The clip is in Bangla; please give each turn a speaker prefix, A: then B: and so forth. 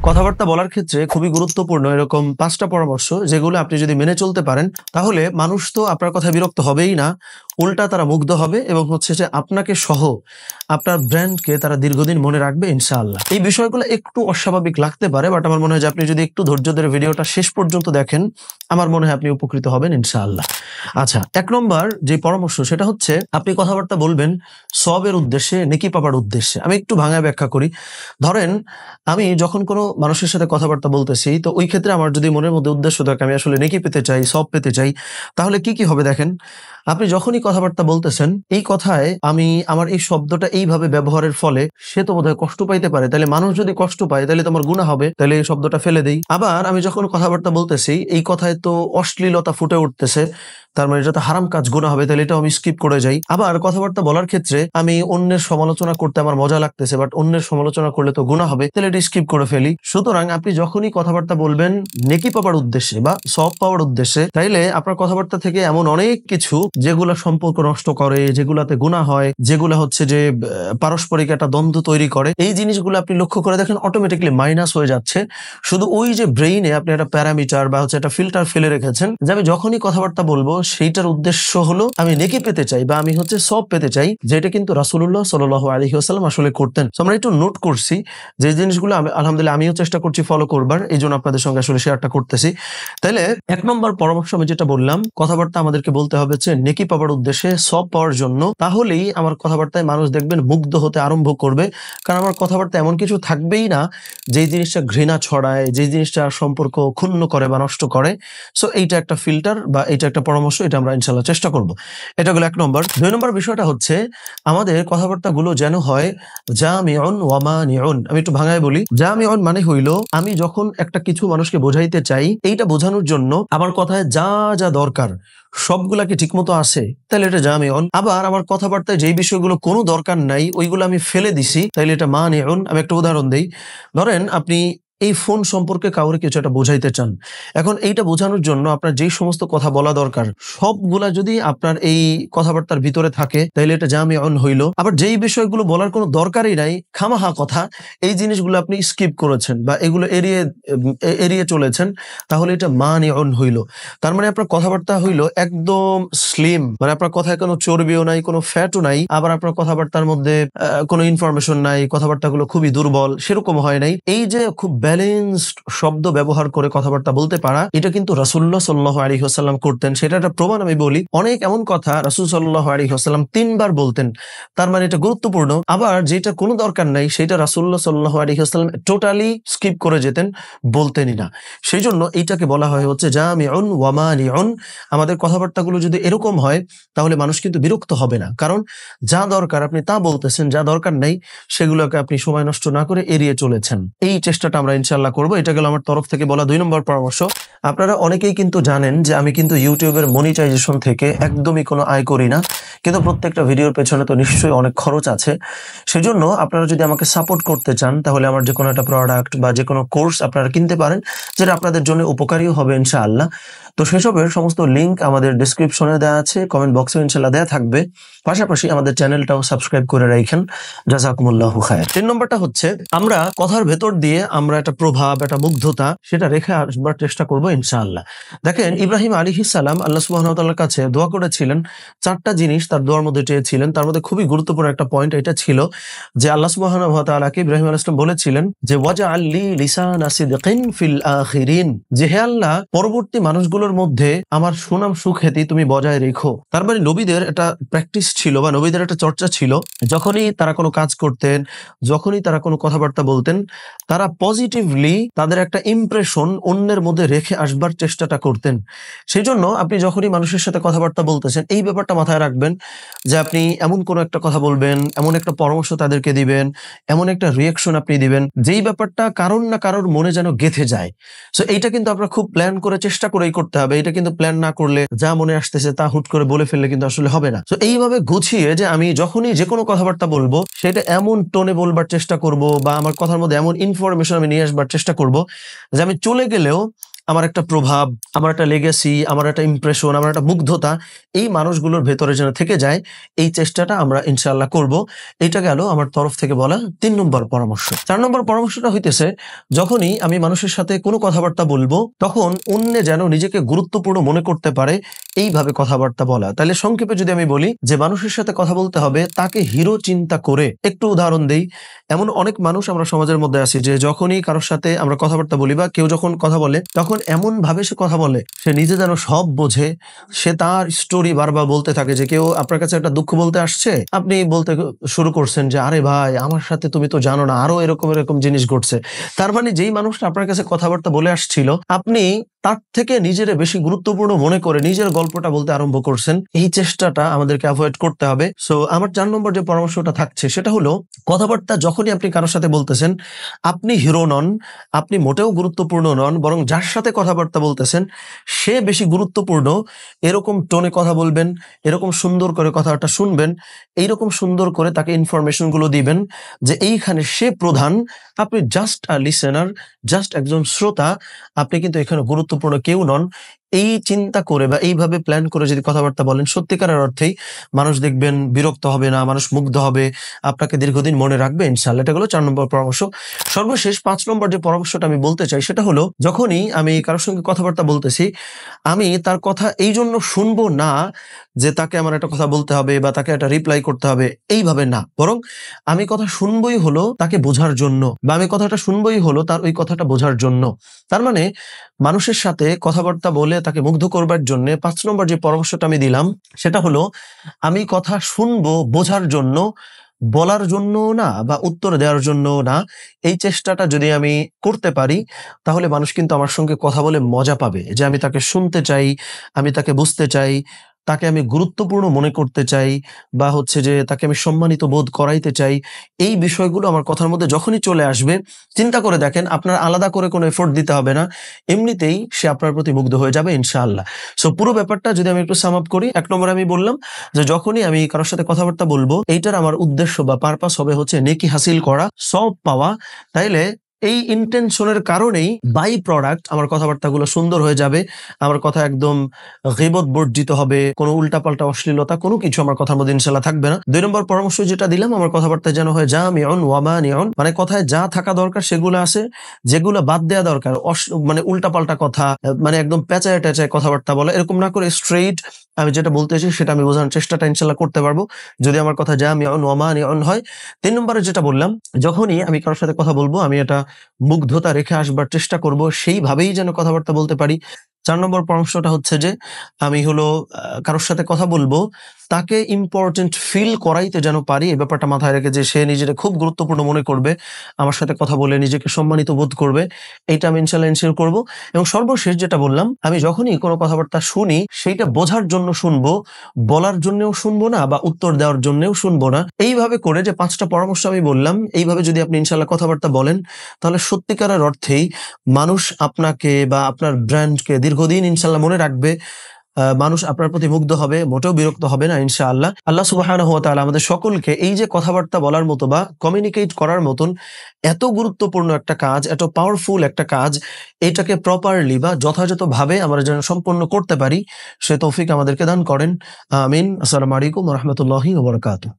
A: কথাবার্তা বলার ক্ষেত্রে খুবই গুরুত্বপূর্ণ এরকম 5টা পরামর্শ, যেগুলো আপনি যদি মেনে চলতে পারেন তাহলে মানুষ তো আপনার কথায় বিরক্ত হবেই না, উল্টা তারা মুগ্ধ হবে এবং হচ্ছে যে আপনাকে সহ আপনার ব্র্যান্ডকে তারা দীর্ঘদিন মনে রাখবে ইনশাআল্লাহ। এই বিষয়গুলো একটু অস্বাভাবিক লাগতে পারে, বাট আমার মনে হয় যে আপনি যদি একটু ধৈর্য ধরে ভিডিওটা শেষ পর্যন্ত দেখেন, আমার মনে হয় আপনি উপকৃত হবেন ইনশাআল্লাহ। আচ্ছা, 1 নম্বর যে পরামর্শ সেটা হচ্ছে আপনি কথাবার্তা বলবেন সওয়াবের উদ্দেশ্যে, নেকি পাবার উদ্দেশ্যে। আমি একটু ভাঙায় ব্যাখ্যা করি। ধরেন আমি যখন কোনো মানুষের সাথে কথাবার্তা বলতেছি, তো ওই ক্ষেত্রে আমার যদি মনের মধ্যে উদ্দেশ্য থাকে আমি আসলে নেকি পেতে চাই, সওয়াব পেতে চাই, তাহলে কি হবে দেখেন। আপনি যখনই কথাবার্তা বলতেছেন, এই কথায় আমি আমার এই শব্দটা এইভাবে ব্যবহারের ফলে সে তো বোধহয় কষ্ট পাইতে পারে, তাহলে মানুষ যদি কষ্ট পায় তাহলে তো আমার গুনাহ হবে, তাহলে এই শব্দটা ফেলে দেই। আবার আমি যখন কথাবার্তা বলতেছি এই কথায় তো অশ্লীলতা ফুটে উঠতেছে, তার মানে এটা তো হারাম কাজ, গুনাহ হবে, তাহলে এটা আমি স্কিপ করে যাই। আবার কথাবার্তা বলার ক্ষেত্রে আমি অন্যের সমালোচনা করতে আমার মজা লাগতেছে, বাট অন্যের সমালোচনা করলে তো গুনাহ হবে, তাহলে এটা স্কিপ করে ফেলি। সুতরাং আপনি যখনই কথাবার্তা বলবেন নেকি পাওয়ার উদ্দেশ্যে বা সওয়াব পাওয়ার উদ্দেশ্যে, তাইলে আপনার কথাবার্তা থেকে এমন অনেক কিছু যেগুলা সম্পর্ক নষ্ট করে, যেগুলাতে গুনাহ হয়, যেগুলা হচ্ছে যে পারস্পরিক একটা দ্বন্দ্ব তৈরি করে, এই জিনিসগুলো আপনি লক্ষ্য করে দেখেন অটোমেটিকলি মাইনাস হয়ে যাচ্ছে। শুধু ওই যে ব্রেইনে আপনি একটা প্যারামিটার বা হচ্ছে একটা ফিল্টার ফেলে রেখেছেন যে আমি যখনই কথাবার্তা বলবো সেইটার উদ্দেশ্য হলো আমি নেকি পেতে চাই বা আমি হচ্ছে সওয়াব পেতে চাই, যেটা কিন্তু রাসূলুল্লাহ সাল্লাল্লাহু আলাইহি ওয়াসাল্লাম আসলে করতেন। সো আমরা একটু নোট করছি যে জিনিসগুলো আলহামদুলিল্লাহ আমিও চেষ্টা করছি ফলো করবার, এই জন্য আপনাদের সঙ্গে আসলে শেয়ারটা করতেছি। তাইলে 1 নম্বর পরামর্শ আমি যেটা বললাম, কথাবার্তা আমাদেরকে বলতে হবে যে নেকি পাওয়ার উদ্দেশ্যে, সওয়াব পাওয়ার জন্য, তাহলেই আমার কথাবার্তায় মানুষ দেখবেন মুগ্ধ হতে আরম্ভ করবে। কারণ আমার কথাবার্তা এমন কিছু থাকবেই না যে জিনিসটা ঘৃণা ছড়ায়, যে জিনিসটা সম্পর্ক ক্ষুণ্ণ করে বা নষ্ট করে। সো এইটা একটা ফিল্টার বা এইটা একটা পরামর্শ, এটা আমরা ইনশাআল্লাহ চেষ্টা করব। এটা হলো 1 নম্বর। 2 নম্বর বিষয়টা হচ্ছে আমাদের কথাবার্তাগুলো যেন হয় জামিউন ওয়া মানিউন। আমি একটু ভাঙায় বলি। জামিউন মানে হইল আমি যখন একটা কিছু মানুষকে বোঝাইতে চাই, এইটা বোঝানোর জন্য আমার কথায় যা যা দরকার সবগুলাকে ঠিকমতো আসে, তাহলে এটা জামিউন। আবার আমার কথাবার্তায় যেই বিষয়গুলো কোনো দরকার নাই ওইগুলো আমি ফেলে দিছি, তাহলে এটা মানিউন। আমি একটা উদাহরণ দেই। ধরেন আপনি এই ফোন সম্পর্কে কাউরে কিছু একটা বোঝাইতে চান, এখন এইটা বোঝানোর জন্য আপনার যেই সমস্ত কথা বলা দরকার সবগুলা যদি আপনার এই কথাবার্তার ভিতরে থাকে, তাহলে এটা জামিউন হইল। আবার যেই বিষয়গুলো বলার কোনো দরকারই নাই, খামাহা কথা, এই জিনিসগুলো আপনি স্কিপ করেছেন বা এগুলো এড়িয়ে চলেছেন, তাহলে এটা মানিউন হইল। তার মানে আপনার কথাবার্তা হইল একদম স্লিম, মানে আপনার কথায় কোনো চর্বিও নাই, কোনো ফ্যাটও নাই, আবার আপনার কথাবার্তার মধ্যে কোনো ইনফরমেশন নাই, কথাবার্তাগুলো খুবই দুর্বল, সেরকম হয় নাই। এই যে খুব ব্যালেন্সড শব্দ ব্যবহার করে কথাবার্তা বলতে পারা, এটা কিন্তু রাসূলুল্লাহ সাল্লাল্লাহু আলাইহি ওয়াসাল্লাম করতেন। সেটা একটা প্রমাণ আমি বলি, অনেক এমন কথা রাসূল সাল্লাল্লাহু আলাইহি ওয়াসাল্লাম 3 বার বলতেন, তার মানে এটা গুরুত্বপূর্ণ। আবার যেটা কোনো দরকার নাই সেটা রাসূলুল্লাহ সাল্লাল্লাহু আলাইহি ওয়াসাল্লাম টোটালি স্কিপ করে যেতেন, বলতেনই না। সেই জন্য এইটাকে বলা হয় হচ্ছে জামিউন ওয়া মানিউন। আমাদের কথাবার্তাগুলো যদি এরকম হয় তাহলে মানুষ কিন্তু বিরক্ত হবে না, কারণ যা দরকার আপনি তা বলতেছেন, যা দরকার নাই সেগুলোকে আপনি সময় নষ্ট না করে এড়িয়ে চলেছেন। এই চেষ্টাটা আমরা ইনশাআল্লাহ করব। এটা গেল আমার তরফ থেকে বলা 2 নম্বর পরামর্শ। আপনারা অনেকেই কিন্তু জানেন যে আমি কিন্তু ইউটিউবের মনিটাইজেশন থেকে একদমই কোনো আয় করি না, কিন্তু প্রত্যেকটা ভিডিওর পেছনে তো নিশ্চয়ই অনেক খরচ আছে। সেজন্য আপনারা যদি আমাকে সাপোর্ট করতে চান তাহলে আমার যে কোনো একটা প্রোডাক্ট বা যে কোনো কোর্স আপনারা কিনতে পারেন, যেটা আপনাদের জন্য উপকারীও হবে ইনশাআল্লাহ। তো সেসবের সমস্ত লিঙ্ক আমাদের ডেসক্রিপশনে দেওয়া আছে, কমেন্ট বক্সে ইনশাআল্লাহ দেওয়া থাকবে। পাশাপাশি আমাদের চ্যানেলটাও সাবস্ক্রাইব করে রাখেন। জাযাকুমুল্লাহু খায়র। 3 নম্বরটা হচ্ছে আমরা কথার ভেতর দিয়ে আমরা একটা প্রভাব, একটা মুগ্ধতা সেটা রেখে আসবার চেষ্টা করব ইনশাআল্লাহ। দেখেন ইব্রাহিম আলাইহিস সালাম আল্লাহ সুবহানাহু ওয়া তাআলার কাছে দোয়া করেছিলেন, 4টা জিনিস তার দোয়ার মধ্যে চেয়েছিলেন। তার মধ্যে খুবই গুরুত্বপূর্ণ একটা পয়েন্ট এটা ছিল যে আল্লাহ সুবহানাহু ওয়া তাআলাকে ইব্রাহিম আলাইহিস সালাম বলেছিলেন যে ওয়াজআল লি লিসানা সিদকিন ফিল আখিরিন, যে হে আল্লাহ পরবর্তী মানুষগুলোর মধ্যে আমার সুনাম সুখ্যাতি তুমি বজায় রেখো। তার মানে নবীদের একটা প্র্যাকটিস ছিল বা নবীদের একটা চর্চা ছিল, যখনই তারা কোনো কাজ করতেন, যখনই তারা কোনো কথাবার্তা বলতেন, তারা পজিটিভলি তাদের একটা ইমপ্রেশন অন্যের মধ্যে রেখে আসবার চেষ্টাটা করতেন। সেই জন্য আপনি যখনই মানুষের সাথে কথাবার্তা বলতেছেন এই ব্যাপারটা মাথায় রাখবেন যে আপনি এমন কোনো একটা কথা বলবেন, এমন একটা পরামর্শ তাদেরকে দিবেন, এমন একটা রিয়াকশন আপনি দিবেন যেই ব্যাপারটা কারোর না কারোর মনে যেন গেঁথে যায়। সো এইটা কিন্তু আপনার খুব প্ল্যান করে চেষ্টা করেই করতে হবে। এটা কিন্তু প্ল্যান না করলে যা মনে আসতেছে তা হুট করে বলে ফেললে কিন্তু আসলে হবে না। তো এইভাবে গুছিয়ে যে আমি যখনই যে কোনো কথাবার্তা বলবো সেটা এমন টোনে বলবার চেষ্টা করব বা আমার কথার মধ্যে এমন ইনফরমেশন আমি নিয়ে আসবার চেষ্টা করব যে আমি চলে গেলেও আমার একটা প্রভাব, আমার একটা লেগেসি, আমার একটা ইমপ্রেশন, আমার একটা মুগ্ধতা এই মানুষগুলোর ভেতরে যেন থেকে যায়, এই চেষ্টাটা আমরা ইনশাআল্লাহ করব। এটা গেল আমার তরফ থেকে বলা ৩ নম্বর পরামর্শ। ৪ নম্বর পরামর্শটা হইতেছে, যখনই আমি মানুষের সাথে কোনো কথাবার্তা বলবো তখন অন্যে যেন নিজেকে গুরুত্বপূর্ণ মনে করতে পারে এইভাবে কথাবার্তা বলা। তাহলে সংক্ষেপে যদি আমি বলি যে মানুষের সাথে কথা বলতে হবে তাকে হিরো চিন্তা করে। একটু উদাহরণ দেই, এমন অনেক মানুষ আমরা সমাজের মধ্যে আছি যে যখনই কারোর সাথে আমরা কথাবার্তা বলি বা কেউ যখন কথা বলে তখন এমন ভাবে সে কথা বলে সে নিজে যেন সব বোঝে, সে তার স্টোরি বারবার বলতে থাকে। যে কেউ আপনার কাছে একটা দুঃখ বলতে আসছে, আপনি বলতে শুরু করছেন যে আরে ভাই আমার সাথে তুমি তো জানো না আরো এরকম এরকম জিনিস ঘটছে। তার মানে যেই মানুষটা আপনার কাছে কথাবার্তা বলে আসছিল আপনি তার থেকে নিজের বেশি গুরুত্বপূর্ণ মনে করে নিজের গল্পটা বলতে আরম্ভ করছেন। এই চেষ্টাটা আমাদেরকে অ্যাভয়েড করতে হবে। সো আমার ৪ নম্বর যে পরামর্শটা থাকছে সেটা হলো, কথাবার্তা যখনই আপনি কারোর সাথে বলতেছেন আপনি হিরো নন, আপনি মোটেও গুরুত্বপূর্ণ নন, বরং যার সাথে কথাবার্তা বলতেছেন সে বেশি গুরুত্বপূর্ণ এরকম টোনে কথা বলবেন, এরকম সুন্দর করে কথাটা শুনবেন, এইরকম সুন্দর করে তাকে ইনফরমেশন গুলো দিবেন যে এইখানে সে প্রধান, আপনি জাস্ট আ লিসেনার, জাস্ট একজন শ্রোতা, আপনি কিন্তু এখানে গুরুত্বপূর্ণ কেউ নন। এই চিন্তা করে বা এইভাবে প্ল্যান করে যদি কথাবার্তা বলেন সত্যিকারের অর্থেই মানুষ দেখবেন বিরক্ত হবে না, মানুষ মুগ্ধ হবে, আপনাকে দীর্ঘদিন মনে রাখবে ইনশাআল্লাহ। এটা হলো ৪ নম্বর পরামর্শ। সর্বশেষ ৫ নম্বর যে পরামর্শটা আমি বলতে চাই সেটা হলো, যখনই আমি কারোর সঙ্গে কথাবার্তা বলতেছি আমি তার কথা এই জন্য শুনবো না যে তাকে আমার একটা কথা বলতে হবে বা তাকে একটা রিপ্লাই করতে হবে, এইভাবে না, বরং আমি কথা শুনবই হলো তাকে বোঝার জন্য, বা আমি কথাটা শুনবই হলো তার ওই কথাটা বোঝার জন্য। তার মানে মানুষের সাথে কথাবার্তা বলে তাকে মুগ্ধ করবার জন্য ৫ নম্বর যে পরামর্শটা আমি দিলাম সেটা হলো, আমি কথা শুনবো বোঝার জন্য, বলার জন্য না বা উত্তর দেওয়ার জন্য না। এই চেষ্টাটা যদি আমি করতে পারি তাহলে মানুষ কিন্তু আমার সঙ্গে কথা বলে মজা পাবে, যে আমি তাকে শুনতে চাই, আমি তাকে বুঝতে চাই, তাকে আমি গুরুত্বপূর্ণ মনে করতে চাই, বা হচ্ছে যে তাকে আমি সম্মানিত বোধ করাইতে চাই। এই বিষয়গুলো আমার কথার মধ্যে যখনই চলে আসবে, চিন্তা করে দেখেন আপনার আলাদা করে কোনো এফোর্ট দিতে হবে না, এমনিতেই সে আপনার প্রতি মুগ্ধ হয়ে যাবে ইনশাআল্লাহ। সো পুরো ব্যাপারটা যদি আমি একটু সাম আপ করি, ১ নম্বরে আমি বললাম যে যখনই আমি কারোর সাথে কথাবার্তা বলবো এইটার আমার উদ্দেশ্য বা পারপাস হবে হচ্ছে নেকি হাসিল করা, সওয়াব পাওয়া। তাইলে এই ইন্টেনশনের কারণেই বাই প্রোডাক্ট আমার কথাবার্তাগুলো সুন্দর হয়ে যাবে, আমার কথা একদম গীবত বর্জিত হবে, কোনো উল্টাপাল্টা অশ্লীলতা কোনো কিছু আমার কথার মধ্যে ইনশাআল্লাহ থাকবে না। ২ নম্বর পরামর্শ যেটা দিলাম, আমার কথাবার্তায় যেন হয় জামিউন ওয়া মানিউন, মানে কথায় যা থাকা দরকার সেগুলো আছে, যেগুলো বাদ দেওয়া দরকার মানে উল্টাপাল্টা কথা, মানে একদম পেঁচায় টেঁচায় কথাবার্তা বলা, এরকম না করে স্ট্রেইট আমি যেটা বলতেছি সেটা আমি বোঝানোর চেষ্টাটা ইনশাআল্লাহ করতে পারবো যদি আমার কথা জামিউন ওয়া মানিউন হয়। ৩ নম্বরে যেটা বললাম, যখনই আমি কারোর সাথে কথা বলবো আমি এটা মুগ্ধতা রেখে আসবার চেষ্টা করব, সেইভাবেই যেন কথাবার্তা বলতে পারি। ৪ নম্বর পরামর্শটা হচ্ছে যে আমি হলো কারোর সাথে কথা বলবো তাকে ইম্পর্টেন্ট ফিল করাইতে যেন পারি, এই ব্যাপারটা মাথায় রেখে যে সে নিজেকে খুব গুরুত্বপূর্ণ মনে করবে, আমার সাথে কথা বলে নিজেকে সম্মানিত বোধ করবে, এইটা আমি ইনশাআল্লাহ এনশিওর করব। এবং সর্বশেষ যেটা বললাম, আমি যখনই কোনো কথাবার্তা শুনি সেইটা বোঝার জন্য শুনবো, বলার জন্যও শুনবো না বা উত্তর দেওয়ার জন্যও শুনবো না। এইভাবে করে যে ৫টা পরামর্শ আমি বললাম, এইভাবে যদি আপনি ইনশাআল্লাহ কথাবার্তা বলেন তাহলে সত্যিকারের অর্থেই মানুষ আপনাকে বা আপনার ব্র্যান্ডকে দীর্ঘদিন ইনশাআল্লাহ মনে রাখবে। মানুষ আপনার প্রতি মুগ্ধ হবে, মোটেও বিরক্ত হবে না ইনশাআল্লাহ। আল্লাহ সুবহানাহু ওয়া তাআলা আমাদের সকলকে এই যে কথাবার্তা বলার মতো বা কমিউনিকেট করার মতন এত গুরুত্বপূর্ণ একটা কাজ, এত পাওয়ারফুল একটা কাজ, এটাকে প্রপারলি বা যথাযথভাবে আমরা যেন সম্পন্ন করতে পারি সে তৌফিক আমাদেরকে দান করেন। আমিন। আসসালামু আলাইকুম ওয়া রাহমাতুল্লাহি ওয়া বারাকাতুহু।